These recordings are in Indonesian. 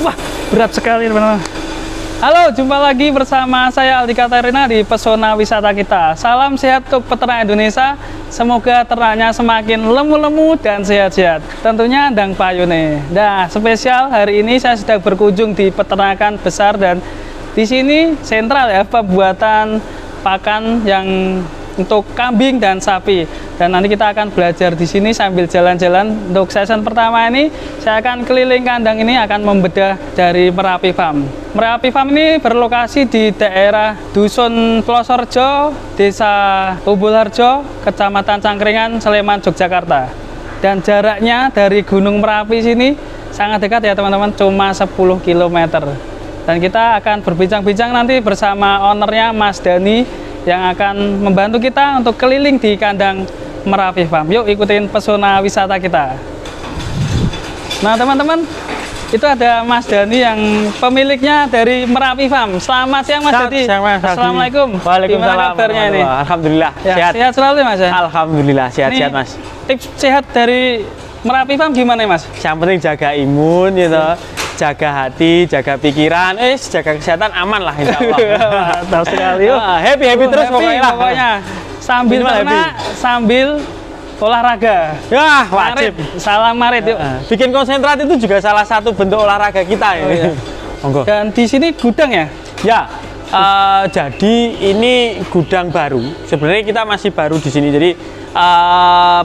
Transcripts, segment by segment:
Wah, berat sekali teman-teman. Halo, jumpa lagi bersama saya Aldi Katarina di Pesona Wisata Kita. Salam sehat untuk peternak Indonesia. Semoga ternaknya semakin lemu-lemu dan sehat-sehat. Tentunya ndang payune. Nah, spesial hari ini saya sedang berkunjung di peternakan besar dan di sini sentral ya pembuatan pakan yang untuk kambing dan sapi. Dan nanti kita akan belajar di sini sambil jalan-jalan. Untuk season pertama ini saya akan keliling kandang ini, akan membedah dari Merapi Farm. Merapi Farm ini berlokasi di daerah Dusun Plosorjo, Desa Umbulharjo, Kecamatan Cangkringan, Sleman, Yogyakarta. Dan jaraknya dari Gunung Merapi sini sangat dekat ya teman-teman, cuma 10 km. Dan kita akan berbincang-bincang nanti bersama ownernya Mas Dani yang akan membantu kita untuk keliling di kandang Merapi Farm. Yuk ikutin Pesona Wisata Kita. Nah teman-teman, itu ada Mas Dani yang pemiliknya dari Merapi Farm. Selamat siang Mas Dani. Assalamualaikum. Waalaikumsalam. Gimana kabarnya ini? Alhamdulillah Ya, sehat. Sehat selalu ya Mas ya? Alhamdulillah sehat-sehat Mas. Tips sehat dari Merapi Farm gimana Mas? Yang penting jaga imun gitu. Jaga hati, jaga pikiran, jaga kesehatan, aman lah insya Allah. Mantap sekali. Happy terus pokoknya. Sambil ternak, sambil olahraga. Ya, wajib. Salam marit yuk. Bikin konsentrat itu juga salah satu bentuk olahraga kita ya. Iya. Monggo. Dan di sini gudang ya? Ya. Jadi ini gudang baru. Sebenarnya kita masih baru di sini. Jadi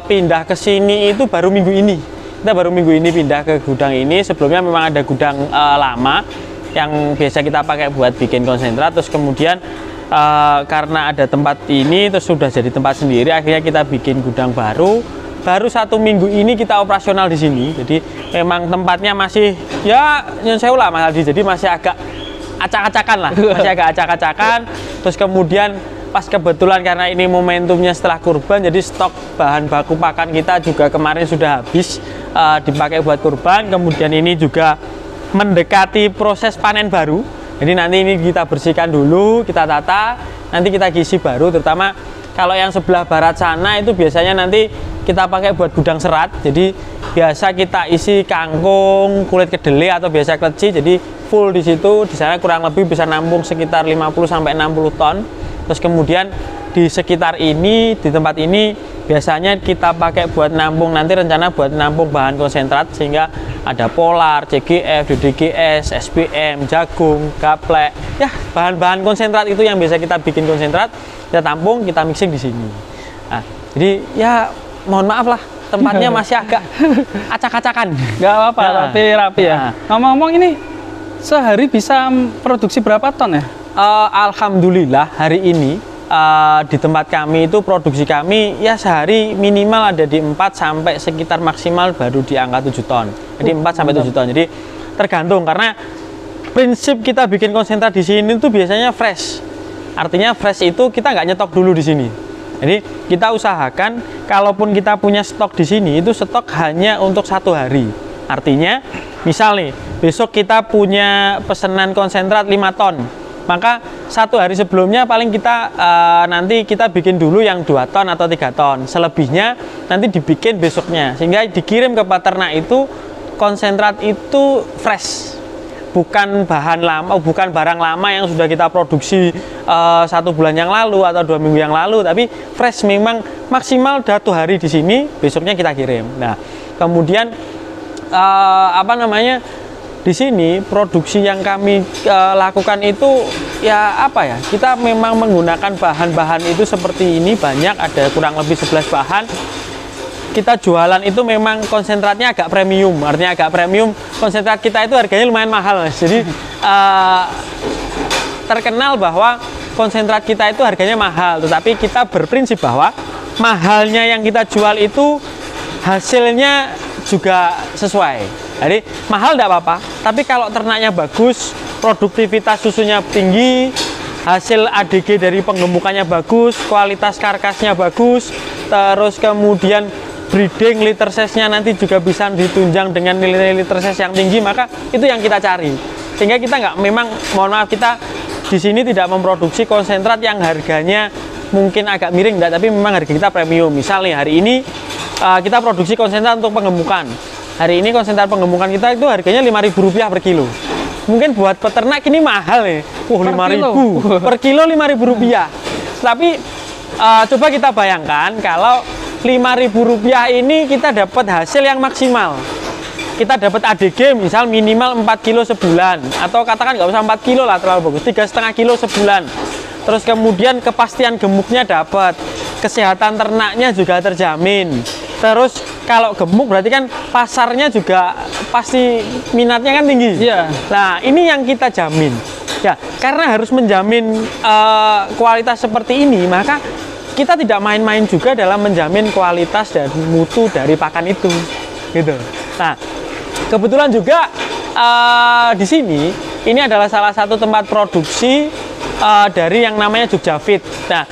pindah ke sini itu baru minggu ini. Kita baru minggu ini pindah ke gudang ini. Sebelumnya memang ada gudang lama yang biasa kita pakai buat bikin konsentrat. Terus kemudian karena ada tempat ini terus sudah jadi tempat sendiri, akhirnya kita bikin gudang baru. Baru 1 minggu ini kita operasional di sini. Jadi memang tempatnya masih ya yang saya ulang Mas Aldi. Jadi masih agak acak-acakan lah, masih agak acak-acakan. Terus kemudian pas kebetulan karena ini momentumnya setelah kurban, jadi stok bahan baku pakan kita juga kemarin sudah habis dipakai buat kurban. Kemudian ini juga mendekati proses panen baru. Jadi nanti ini kita bersihkan dulu, kita tata, nanti kita isi baru. Terutama kalau yang sebelah barat sana itu biasanya nanti kita pakai buat gudang serat. Jadi biasa kita isi kangkung, kulit kedelai atau biasa kleci. Jadi full di situ. Di sana kurang lebih bisa nampung sekitar 50-60 ton. Terus kemudian di sekitar ini, di tempat ini biasanya kita pakai buat nampung, nanti rencana buat nampung bahan konsentrat, sehingga ada polar, CGF, DDGS, SPM, jagung, gaplek, ya bahan-bahan konsentrat itu yang biasa kita bikin konsentrat, kita tampung, kita mixing di sini. Nah, jadi ya mohon maaf lah, tempatnya masih agak acak-acakan. Gak apa-apa, rapi ya. Ngomong-ngomong ini sehari bisa produksi berapa ton ya? Alhamdulillah hari ini di tempat kami itu produksi kami ya sehari minimal ada di 4 sampai sekitar maksimal baru di angka 7 ton. Jadi 4 sampai 7 ton. Jadi tergantung karena prinsip kita bikin konsentrat di sini tuh biasanya fresh. Artinya fresh itu kita nggak nyetok dulu di sini. Jadi kita usahakan kalaupun kita punya stok di sini itu stok hanya untuk 1 hari. Artinya misal nih besok kita punya pesanan konsentrat 5 ton. Maka 1 hari sebelumnya paling kita nanti kita bikin dulu yang 2 ton atau 3 ton. Selebihnya nanti dibikin besoknya. Sehingga dikirim ke peternak itu konsentrat itu fresh. Bukan bahan lama, bukan barang lama yang sudah kita produksi 1 bulan yang lalu atau 2 minggu yang lalu. Tapi fresh memang maksimal 1 hari di sini, besoknya kita kirim. Nah, kemudian di sini produksi yang kami lakukan itu ya apa ya, kita memang menggunakan bahan-bahan itu seperti ini, banyak, ada kurang lebih 11 bahan. Kita jualan itu memang konsentratnya agak premium, artinya agak premium. Konsentrat kita itu harganya lumayan mahal Mas. Jadi terkenal bahwa konsentrat kita itu harganya mahal, tetapi kita berprinsip bahwa mahalnya yang kita jual itu hasilnya juga sesuai. Jadi mahal tidak apa-apa, tapi kalau ternaknya bagus, produktivitas susunya tinggi, hasil ADG dari penggemukannya bagus, kualitas karkasnya bagus, terus kemudian breeding liter size-nya nanti juga bisa ditunjang dengan nilai liter size yang tinggi, maka itu yang kita cari. Sehingga kita nggak, memang mohon maaf, kita di sini tidak memproduksi konsentrat yang harganya mungkin agak miring, tapi memang harga kita premium. Misalnya hari ini kita produksi konsentrat untuk penggemukan. Hari ini konsentrat penggemukan kita itu harganya Rp5.000 per kilo. Mungkin buat peternak ini mahal ya. Rp5.000 per kilo Rp5.000. Tapi coba kita bayangkan kalau Rp5.000 ini kita dapat hasil yang maksimal. Kita dapat ADG misal minimal 4 kilo sebulan, atau katakan nggak usah 4 kilo lah, terlalu bagus, 3,5 kilo sebulan. Terus kemudian kepastian gemuknya dapat, kesehatan ternaknya juga terjamin. Terus kalau gemuk berarti kan pasarnya juga pasti minatnya kan tinggi. Iya. Nah, ini yang kita jamin. Ya, karena harus menjamin kualitas seperti ini, maka kita tidak main-main juga dalam menjamin kualitas dan mutu dari pakan itu. Gitu. Nah, kebetulan juga di sini ini adalah salah satu tempat produksi dari yang namanya Jogja Feed. Nah,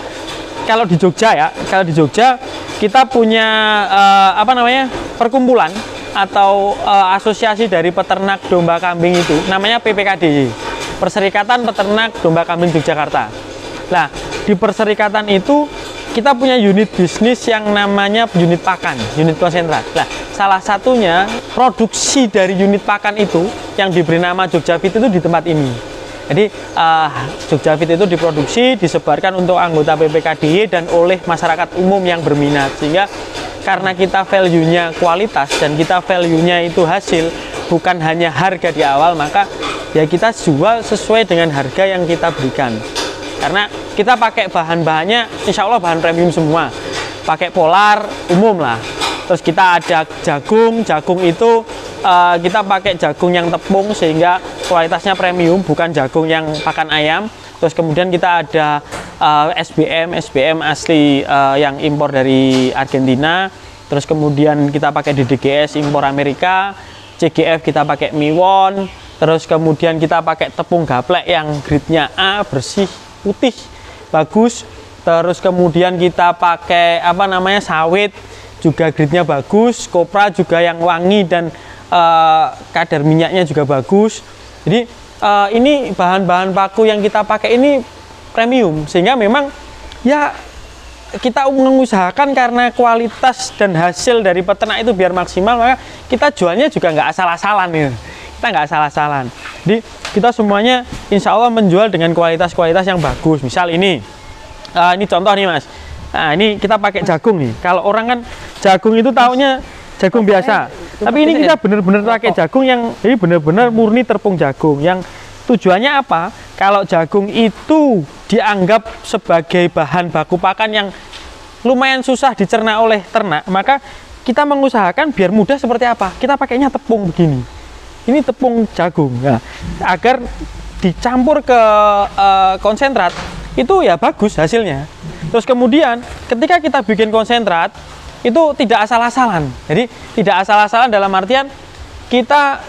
kalau di Jogja kita punya perkumpulan atau asosiasi dari peternak domba kambing itu namanya PPKDY, Perserikatan Peternak Domba Kambing Yogyakarta. Nah, di perserikatan itu kita punya unit bisnis yang namanya unit pakan, unit konsentrat. Nah, salah satunya produksi dari unit pakan itu yang diberi nama Jogja Feed itu di tempat ini. Jadi Jogja Feed itu diproduksi, disebarkan untuk anggota PPKDY dan oleh masyarakat umum yang berminat. Sehingga karena kita value-nya kualitas dan kita value-nya itu hasil, bukan hanya harga di awal, maka ya kita jual sesuai dengan harga yang kita berikan. Karena kita pakai bahan-bahannya insya Allah bahan premium semua. Pakai polar umum lah. Terus kita ada jagung itu kita pakai jagung yang tepung sehingga kualitasnya premium, bukan jagung yang pakan ayam. Terus kemudian kita ada SBM asli yang impor dari Argentina. Terus kemudian kita pakai DDGS impor Amerika. CGF kita pakai Miwon. Terus kemudian kita pakai tepung gaplek yang grade-nya A, bersih, putih, bagus. Terus kemudian kita pakai sawit, juga grade-nya bagus. Kopra juga yang wangi dan kadar minyaknya juga bagus. Jadi ini bahan-bahan baku yang kita pakai ini premium, sehingga memang ya kita mengusahakan karena kualitas dan hasil dari peternak itu biar maksimal, maka kita jualnya juga nggak asal-asalan ya. Kita nggak asal-asalan. Jadi kita semuanya insya Allah menjual dengan kualitas-kualitas yang bagus. Misal ini contoh nih Mas. Nah, ini kita pakai jagung nih. Kalau orang kan jagung itu taunya jagung biasa. Tapi ini kita benar-benar pakai jagung yang ini benar-benar murni tepung jagung. Yang tujuannya apa? Kalau jagung itu dianggap sebagai bahan baku pakan yang lumayan susah dicerna oleh ternak, maka kita mengusahakan biar mudah seperti apa? Kita pakainya tepung begini. Ini tepung jagung. Nah, agar dicampur ke konsentrat itu ya bagus hasilnya. Terus kemudian ketika kita bikin konsentrat itu tidak asal-asalan. Jadi tidak asal-asalan dalam artian kita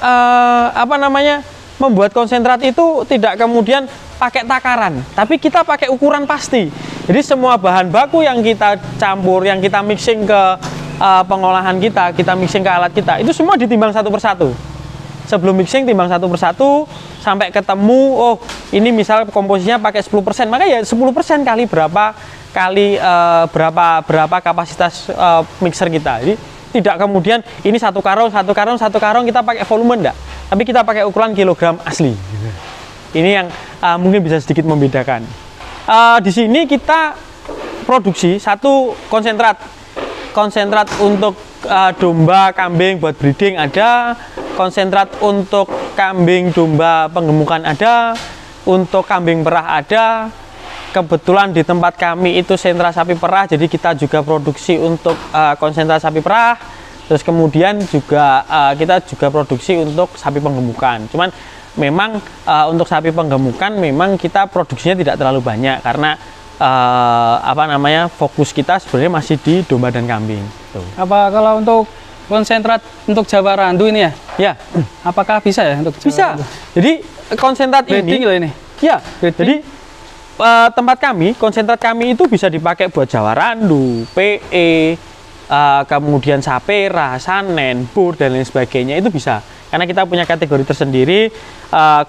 membuat konsentrat itu tidak kemudian pakai takaran, tapi kita pakai ukuran pasti. Jadi semua bahan baku yang kita campur, yang kita mixing ke pengolahan kita mixing ke alat kita, itu semua ditimbang satu persatu. Sebelum mixing timbang satu persatu sampai ketemu, oh ini misal komposisinya pakai 10%, maka ya 10% kali berapa kapasitas mixer kita. Jadi tidak kemudian ini satu karung kita pakai volume enggak, tapi kita pakai ukuran kilogram asli. Ini yang mungkin bisa sedikit membedakan. Di sini kita produksi satu konsentrat untuk domba kambing buat breeding ada, konsentrat untuk kambing domba penggemukan ada, untuk kambing perah ada. Kebetulan di tempat kami itu sentra sapi perah, jadi kita juga produksi untuk konsentrat sapi perah. Terus kemudian juga kita juga produksi untuk sapi penggemukan. Cuman memang untuk sapi penggemukan memang kita produksinya tidak terlalu banyak karena fokus kita sebenarnya masih di domba dan kambing. Tuh. Apa kalau untuk konsentrat untuk Jawa Randu ini ya? Ya. Apakah bisa ya untuk Jawa bisa. Randu? Jadi konsentrat ini. Ya. Jadi tempat kami, konsentrat kami itu bisa dipakai buat Jawa Randu, PE, kemudian Sapera, Sanen, Bur dan lain sebagainya, itu bisa. Karena kita punya kategori tersendiri,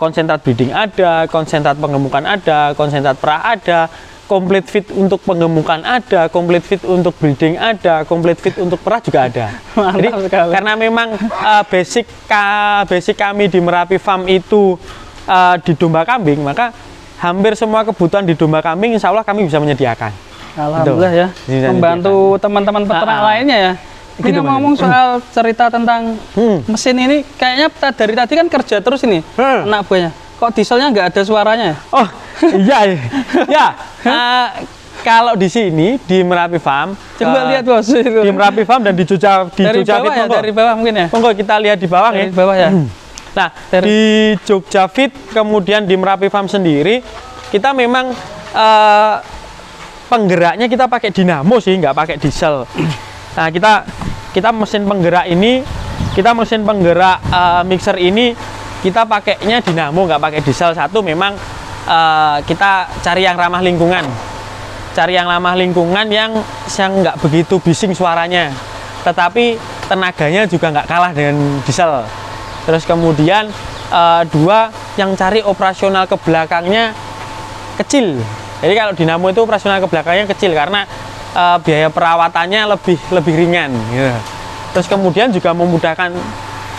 konsentrat breeding ada, konsentrat penggemukan ada, konsentrat perah ada, komplit fit untuk penggemukan ada, komplit fit untuk breeding ada, komplit fit untuk perah juga ada. Jadi karena memang basic kami di Merapi Farm itu di domba kambing, maka hampir semua kebutuhan di domba kambing insya Allah kami bisa menyediakan. Alhamdulillah ya, membantu teman-teman peternak lainnya ya. Ini Gitu, ngomong soal cerita tentang mesin ini, kayaknya dari tadi kan kerja terus ini anak buahnya. Kok dieselnya nggak ada suaranya? Oh iya, ya. Kalau di sini di Merapi Farm, Coba lihat bos. di Merapi Farm dan di Jogjafit, Dari bawah ya, dari bawah mungkin ya. Monggo kita lihat di bawah Dari ya. bawah ya. Nah, di Jogjafit kemudian di Merapi Farm sendiri kita memang penggeraknya kita pakai dinamo sih, nggak pakai diesel. Nah, kita mesin penggerak ini, mesin penggerak mixer ini kita pakainya dinamo, nggak pakai diesel. Satu memang kita cari yang ramah lingkungan, yang nggak begitu bising suaranya, tetapi tenaganya juga nggak kalah dengan diesel. Terus kemudian dua, yang cari operasional ke belakangnya kecil. Jadi kalau dinamo itu operasional ke belakangnya kecil karena biaya perawatannya lebih ringan. Gitu. Terus kemudian juga memudahkan.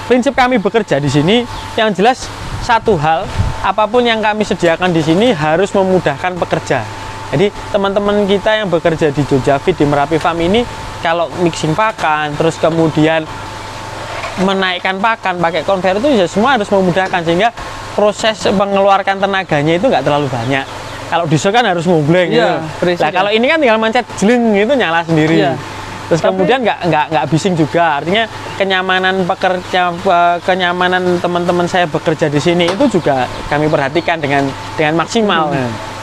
Prinsip kami bekerja di sini, yang jelas satu hal, apapun yang kami sediakan di sini harus memudahkan pekerja. Jadi teman-teman kita yang bekerja di Jogjafit, di Merapi Farm ini, kalau mixing pakan, terus kemudian menaikkan pakan pakai konveyor itu ya semua harus memudahkan, sehingga proses mengeluarkan tenaganya itu nggak terlalu banyak. Kalau diesel kan harus ngubleng Iya, gitu. Nah, kalau ini kan tinggal mencet jeleng itu nyala sendiri. Iya. Terus kemudian nggak bising juga, artinya kenyamanan pekerja, kenyamanan teman-teman saya bekerja di sini itu juga kami perhatikan dengan maksimal.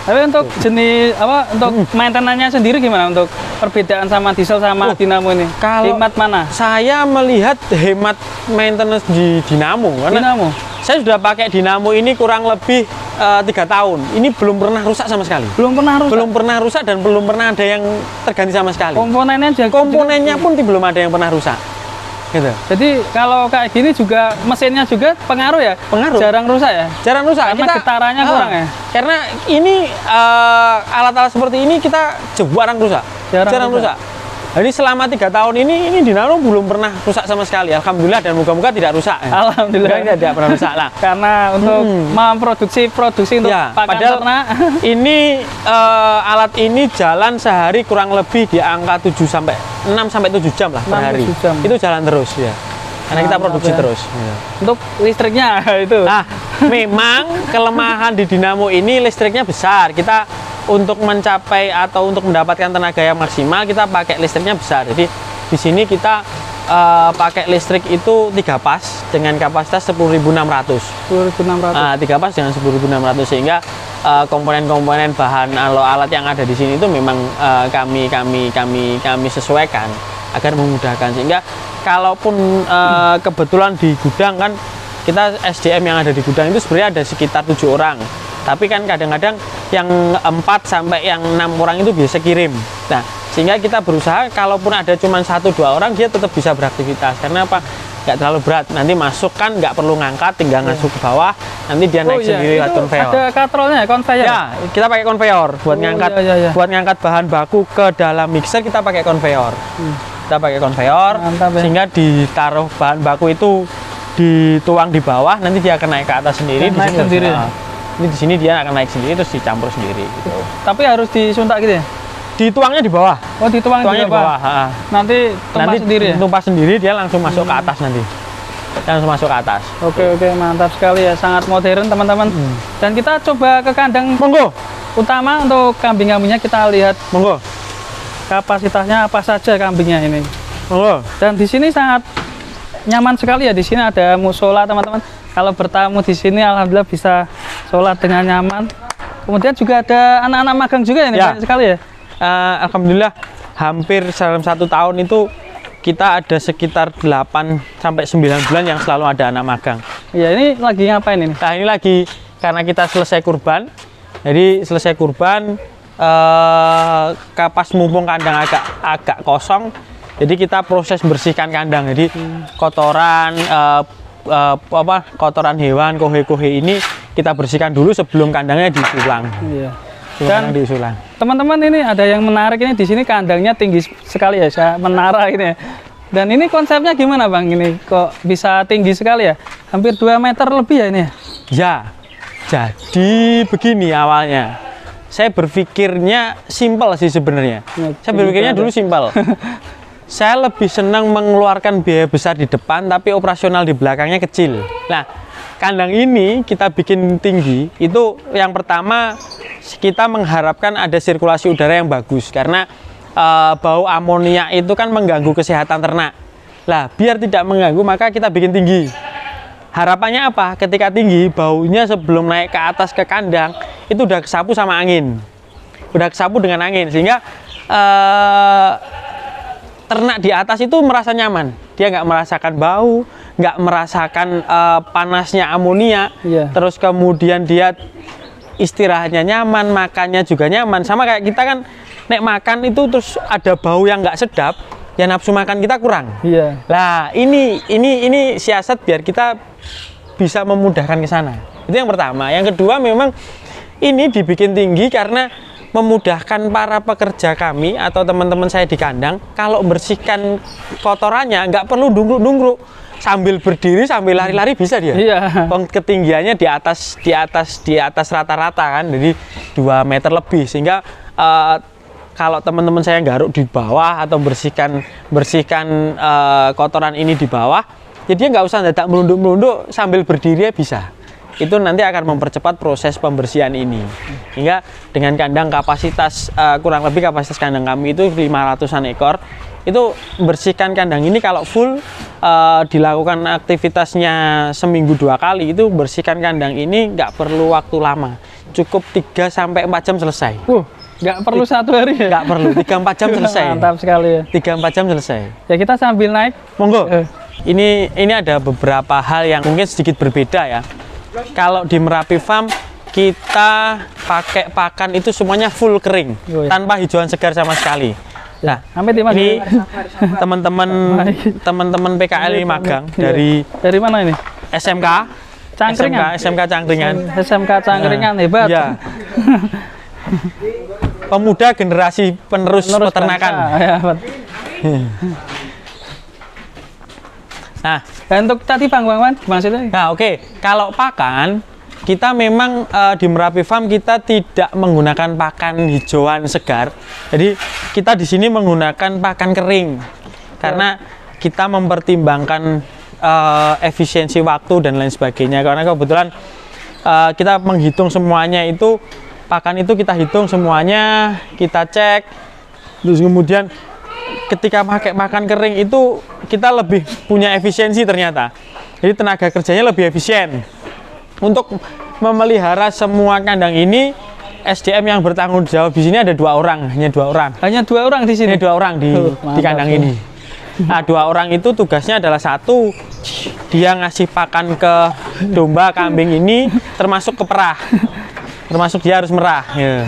Tapi untuk jenis untuk maintenance-nya sendiri gimana, untuk perbedaan sama diesel sama dinamo ini? Kalau hemat mana? Saya melihat hemat maintenance di dinamo, karena Dinamo. saya sudah pakai dinamo ini kurang lebih 3 tahun. Ini belum pernah rusak sama sekali. Belum pernah rusak. Dan belum pernah ada yang terganti sama sekali. Komponennya pun belum ada yang pernah rusak. Gitu. Jadi kalau kayak gini juga mesinnya juga pengaruh ya? Pengaruh. Jarang rusak ya? Jarang rusak. Karena getarannya kurang ya? Karena ini alat-alat seperti ini kita jarang rusak. Jarang rusak. Jadi selama 3 tahun ini dinamo belum pernah rusak sama sekali. Alhamdulillah, dan moga-moga tidak rusak. Alhamdulillah tidak pernah rusak lah. Karena untuk memproduksi untuk ya, pakan padahal ternak. Ini alat ini jalan sehari kurang lebih di angka 6 sampai 7 jam lah per hari. Itu jalan terus ya. Karena kita produksi terus. Ya. Untuk listriknya itu. Nah, memang kelemahan di dinamo ini listriknya besar. Kita untuk mencapai atau untuk mendapatkan tenaga yang maksimal kita pakai listriknya besar. Jadi di sini kita pakai listrik itu 3 pas dengan kapasitas 10.600. 10.600. Nah, 3 pas dengan 10.600, sehingga komponen-komponen bahan alat yang ada di sini itu memang kami sesuaikan agar memudahkan, sehingga kalaupun kebetulan di gudang kan kita SDM yang ada di gudang itu sebenarnya ada sekitar 7 orang. Tapi kan kadang-kadang yang 4 sampai yang 6 orang itu biasa kirim. Nah, sehingga kita berusaha kalaupun ada cuma 1-2 orang dia tetap bisa beraktivitas. Karena apa? Nggak terlalu berat. Nanti masuk kan nggak perlu ngangkat, tinggal ngasuh ke bawah. Nanti dia naik sendiri lewat konveyor. Ada katrolnya, konveyor. Ya, kita pakai konveyor buat ngangkat buat ngangkat bahan baku ke dalam mixer, kita pakai konveyor. Kita pakai konveyor. Mantap, ya. Sehingga ditaruh bahan baku itu dituang di bawah, nanti dia akan naik ke atas sendiri. Naik sendiri. Ini di sini dia akan naik sendiri terus dicampur sendiri gitu. Tapi harus disuntak gitu ya? Dituangnya di bawah. Oh, dituangnya di bawah. Nanti sendiri ya? tumpah sendiri, dia langsung masuk ke atas nanti. Dia langsung masuk ke atas. Oke, mantap sekali ya, sangat modern teman-teman. Dan kita coba ke kandang utama untuk kambing-kambingnya, kita lihat kapasitasnya apa saja kambingnya ini. Dan di sini sangat nyaman sekali ya, di sini ada musola teman-teman. Kalau bertamu di sini alhamdulillah bisa sholat dengan nyaman. Kemudian juga ada anak-anak magang juga ini ya. Banyak sekali ya. Alhamdulillah hampir dalam 1 tahun itu kita ada sekitar 8 sampai 9 bulan yang selalu ada anak magang. Iya, ini lagi ngapain ini? Nah, ini lagi karena kita selesai kurban. Jadi selesai kurban, kapas mumpung kandang agak kosong. Jadi kita proses bersihkan kandang. Jadi kotoran kotoran hewan, kohe-kohe ini kita bersihkan dulu sebelum kandangnya dipulang. Iya. Dan di usulan. Teman-teman, ini ada yang menarik ini, di sini kandangnya tinggi sekali ya, saya menara ini ya. Dan ini konsepnya gimana Bang? Ini kok bisa tinggi sekali ya? Hampir 2 meter lebih ya ini ya? Ya, jadi begini awalnya. Saya berpikirnya simpel sih sebenarnya. Saya berpikirnya dulu simpel. Saya lebih senang mengeluarkan biaya besar di depan, tapi operasional di belakangnya kecil. Nah, kandang ini kita bikin tinggi, itu yang pertama kita mengharapkan ada sirkulasi udara yang bagus. Karena bau amonia itu kan mengganggu kesehatan ternak. Lah, biar tidak mengganggu, maka kita bikin tinggi. Harapannya apa? Ketika tinggi, baunya sebelum naik ke atas ke kandang, itu udah kesapu sama angin. Udah kesapu dengan angin, sehingga ternak di atas itu merasa nyaman. Dia nggak merasakan bau, nggak merasakan panasnya amonia. Terus kemudian dia istirahatnya nyaman, makannya juga nyaman. Sama kayak kita kan nek makan itu terus ada bau yang nggak sedap, ya nafsu makan kita kurang. Lah ini siasat biar kita bisa memudahkan ke sana. Itu yang pertama. Yang kedua, memang ini dibikin tinggi karena memudahkan para pekerja kami atau teman-teman saya di kandang. Kalau bersihkan kotorannya nggak perlu dungruk-dungruk, sambil berdiri sambil lari-lari bisa dia. Ketinggiannya di atas rata-rata kan, jadi 2 meter lebih, sehingga kalau teman-teman saya garuk di bawah atau bersihkan kotoran ini di bawah, jadi nggak usah dadak melunduk-melunduk, sambil berdiri bisa. Itu nanti akan mempercepat proses pembersihan ini. Hingga dengan kandang kapasitas kurang lebih kapasitas kandang kami itu 500-an ekor, itu bersihkan kandang ini kalau full dilakukan aktivitasnya seminggu 2 kali, itu bersihkan kandang ini nggak perlu waktu lama, cukup 3-4 jam selesai. Nggak perlu 1 hari ya? Nggak perlu, 3-4 jam selesai. Mantap sekali ya. 3-4 jam selesai. Ya, kita sambil naik. Monggo. Ini ada beberapa hal yang mungkin sedikit berbeda ya. Kalau di Merapi Farm kita pakai pakan itu semuanya full kering, tanpa hijauan segar sama sekali. Nah, ini teman-teman PKL ini magang dari mana ini? SMK Cangkringan. SMK Cangkringan. SMK Cangkringan, hebat. Ya. Pemuda generasi penerus peternakan. Nah, untuk tadi Bang maksudnya? Nah, oke. Kalau pakan, kita memang di Merapi Farm kita tidak menggunakan pakan hijauan segar. Jadi kita di sini menggunakan pakan kering karena kita mempertimbangkan efisiensi waktu dan lain sebagainya. Karena kebetulan kita menghitung semuanya itu, pakan itu kita hitung semuanya, kita cek, terus kemudian ketika pakai pakan kering itu kita lebih punya efisiensi ternyata. Jadi tenaga kerjanya lebih efisien. Untuk memelihara semua kandang ini, SDM yang bertanggung jawab di sini ada 2 orang, hanya 2 orang. Hanya 2 orang di sini. 2 orang di kandang ini. Nah, 2 orang itu tugasnya adalah satu, dia ngasih pakan ke domba, kambing ini, termasuk ke perah. Termasuk dia harus merah. Ya.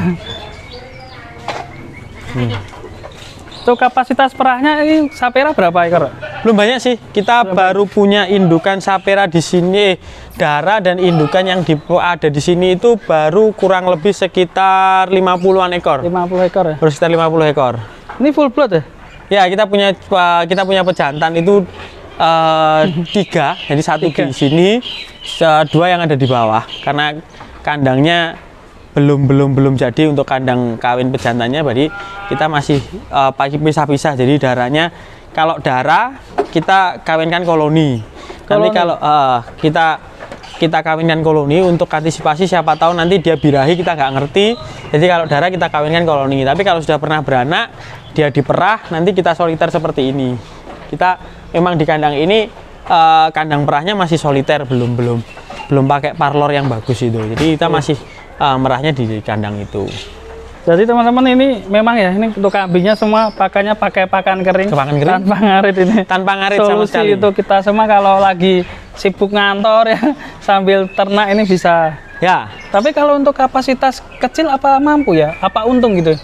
Itu kapasitas perahnya ini sapera berapa ekor? Belum banyak sih. Kita baru punya indukan sapera di sini, darah dan indukan yang ada di sini itu baru kurang lebih sekitar 50-an ekor. 50 ekor ya? Baru sekitar 50 ekor. Ini full blood ya? Ya, kita punya pejantan itu 3, jadi 1 di sini, 2 yang ada di bawah. Karena kandangnya belum jadi untuk kandang kawin pejantannya, berarti kita masih pisah-pisah. Jadi darahnya, kalau darah kita kawinkan koloni. Nanti kalau kita kawinkan koloni untuk antisipasi, siapa tahu nanti dia birahi, kita nggak ngerti. Jadi kalau darah kita kawinkan koloni. Tapi kalau sudah pernah beranak, dia diperah, nanti kita soliter seperti ini. Kita memang di kandang ini kandang perahnya masih soliter, belum pakai parlor yang bagus itu. Jadi kita masih merahnya di kandang itu. Jadi teman-teman, ini memang ya, ini untuk kambingnya semua pakannya pakai pakan kering, tanpa ngarit ini. Tanpa ngarit sama sekali. Itu kita semua kalau lagi sibuk ngantor ya sambil ternak ini bisa. Ya. Tapi kalau untuk kapasitas kecil apa mampu ya? Apa untung gitu?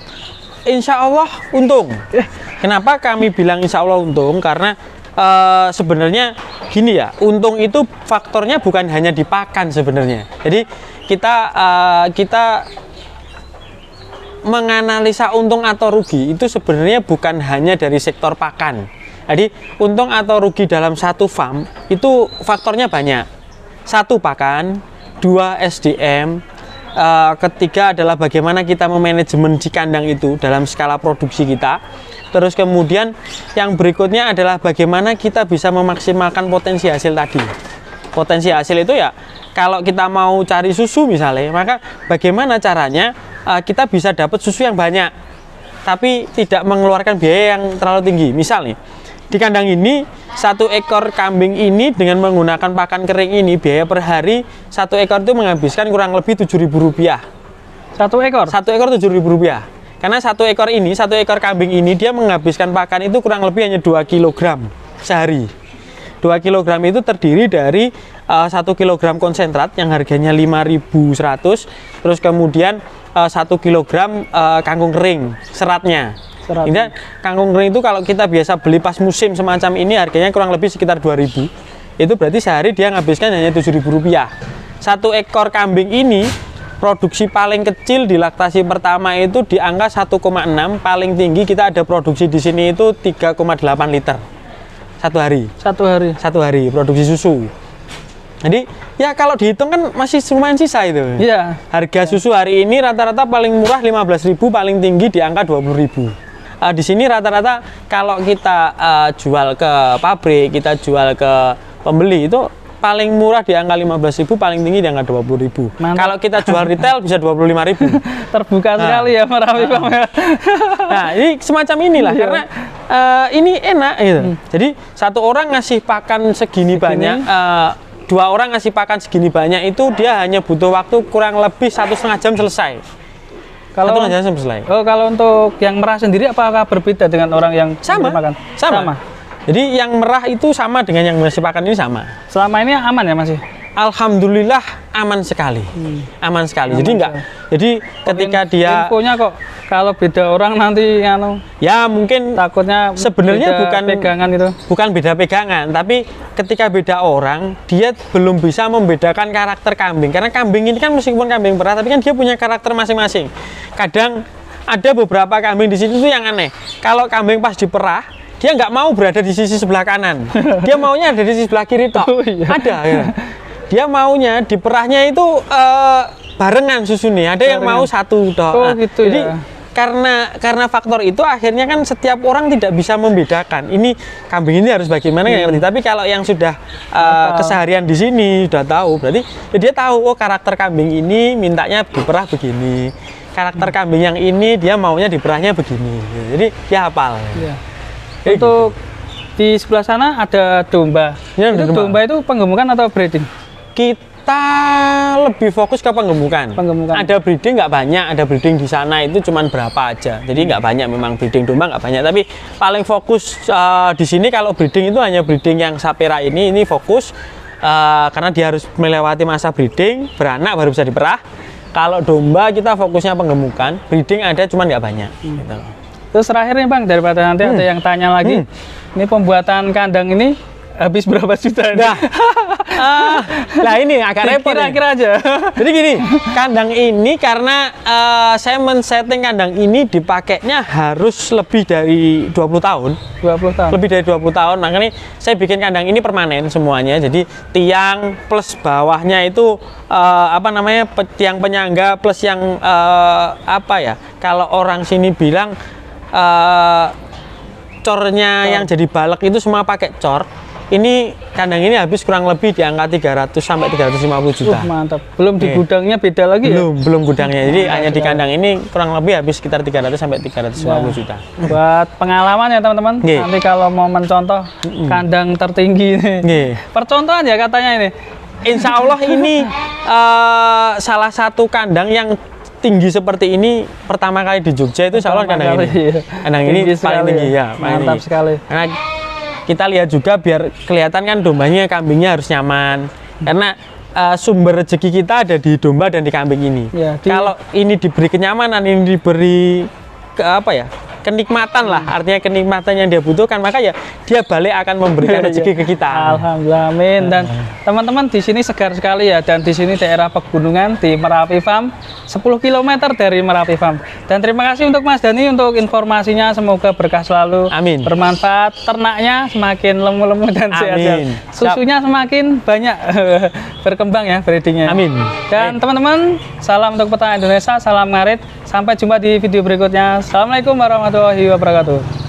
Insya Allah untung. Kenapa kami bilang insya Allah untung? Karena sebenarnya gini ya, untung itu faktornya bukan hanya di pakan sebenarnya. Jadi kita menganalisa untung atau rugi itu sebenarnya bukan hanya dari sektor pakan. Jadi untung atau rugi dalam satu farm itu faktornya banyak. Satu pakan, dua SDM, ketiga adalah bagaimana kita memanajemen di kandang itu dalam skala produksi kita. Terus kemudian yang berikutnya adalah bagaimana kita bisa memaksimalkan potensi hasil tadi. Potensi hasil itu ya kalau kita mau cari susu misalnya, maka bagaimana caranya kita bisa dapat susu yang banyak tapi tidak mengeluarkan biaya yang terlalu tinggi. Misal nih, di kandang ini satu ekor kambing ini dengan menggunakan pakan kering ini biaya per hari satu ekor itu menghabiskan kurang lebih Rp7.000. Satu ekor? Satu ekor Rp7.000. Karena satu ekor kambing ini dia menghabiskan pakan itu kurang lebih hanya 2 kg sehari. 2 kg itu terdiri dari 1 kg konsentrat yang harganya 5.100, terus kemudian 1 kg kangkung kering seratnya. Ini kangkung kering itu kalau kita biasa beli pas musim semacam ini harganya kurang lebih sekitar 2.000. Itu berarti sehari dia menghabiskan hanya Rp7.000. Satu ekor kambing ini produksi paling kecil di laktasi pertama itu di angka 1,6, paling tinggi kita ada produksi di sini itu 3,8 liter satu hari. Satu hari produksi susu. Jadi ya kalau dihitung kan masih lumayan sisa itu. Iya. Harga susu hari ini rata-rata paling murah 15.000, paling tinggi di angka 20.000. Di sini rata-rata kalau kita jual ke pabrik, kita jual ke pembeli itu paling murah di angka 15.000, paling tinggi di angka 20.000. Kalau kita jual retail bisa 25.000. Terbuka sekali ya Merapi. Nah, ini semacam inilah karena ini enak gitu. Jadi satu orang ngasih pakan segini banyak, dua orang ngasih pakan segini banyak itu dia hanya butuh waktu kurang lebih 1,5 jam selesai. Kalau kalau untuk yang merah sendiri apakah berbeda dengan orang yang makan? Sama. Jadi yang merah itu sama dengan yang ngasih pakan ini sama. Selama ini aman ya masih? Alhamdulillah aman sekali. Aman sekali. Jadi enggak. Jadi ketika dia infonya kok kalau beda orang nanti ya mungkin takutnya sebenarnya bukan pegangan itu. Bukan beda pegangan, tapi ketika beda orang dia belum bisa membedakan karakter kambing. Karena kambing ini kan meskipun kambing perah tapi kan dia punya karakter masing-masing. Kadang ada beberapa kambing di sini tuh yang aneh. Kalau kambing pas diperah dia nggak mau berada di sisi sebelah kanan. Dia maunya ada di sisi sebelah kiri tok. Ada ya. Dia maunya di perahnya itu barengan susu nih. Ada yang mau satu tok. Gitu jadi ya. Karena faktor itu akhirnya kan setiap orang tidak bisa membedakan. Ini kambing ini harus bagaimana yang ngerti. Tapi kalau yang sudah keseharian di sini sudah tahu, berarti ya dia tahu oh karakter kambing ini mintanya diperah begini. Karakter kambing yang ini dia maunya diperahnya begini. Jadi dia hafal. Ya. Untuk di sebelah sana ada domba. Ya, itu domba itu penggemukan atau breeding? Kita lebih fokus ke penggemukan. Ada breeding nggak banyak, ada breeding di sana itu cuman berapa aja. Jadi nggak banyak memang breeding domba nggak banyak. Tapi paling fokus di sini kalau breeding itu hanya breeding yang sapera ini fokus karena dia harus melewati masa breeding, beranak baru bisa diperah. Kalau domba kita fokusnya penggemukan, breeding ada cuman nggak banyak. Gitu. Terus terakhir nih Bang, daripada nanti ada yang tanya lagi, ini pembuatan kandang ini habis berapa juta? Nah ini agak repot kira-kira aja. Jadi gini, kandang ini karena saya men-setting kandang ini dipakainya harus lebih dari 20 tahun. 20 tahun. Lebih dari 20 tahun. Makanya saya bikin kandang ini permanen semuanya. Jadi tiang plus bawahnya itu tiang penyangga plus yang kalau orang sini bilang cornya yang jadi balek itu semua pakai cor. Ini kandang ini habis kurang lebih di angka 300 sampai 350 juta. Mantap. Belum di gudangnya beda lagi ya? Belum gudangnya. Jadi hanya di kandang ini kurang lebih habis sekitar 300 sampai 350 juta. Buat pengalaman ya teman-teman. Nanti kalau mau mencontoh kandang tertinggi nih. Percontohan ya katanya ini. Insya Allah ini salah satu kandang yang tinggi seperti ini pertama kali di Jogja itu insya Allah kandang ini. Kandang ini paling tinggi ya. Mantap sekali. Karena kita lihat juga biar kelihatan kan dombanya, kambingnya harus nyaman. Karena sumber rezeki kita ada di domba dan di kambing ini. Ya, kalau ini diberi kenyamanan, ini diberi kenikmatan lah, artinya kenikmatan yang dia butuhkan, maka ya dia balik akan memberikan rezeki ke kita. Alhamdulillah, amin. Dan teman-teman di sini segar sekali ya, dan di sini daerah pegunungan di Merapi Farm, 10 km dari Merapi Farm. Dan terima kasih untuk Mas Dani untuk informasinya, semoga berkah selalu, Amin. bermanfaat, ternaknya semakin lemu-lemu dan sehat-sehat, Amin. susunya semakin banyak berkembang ya breedingnya. Amin. Dan teman-teman, salam untuk peternak Indonesia, salam ngarit, sampai jumpa di video berikutnya. Assalamualaikum warahmatullahi wabarakatuh.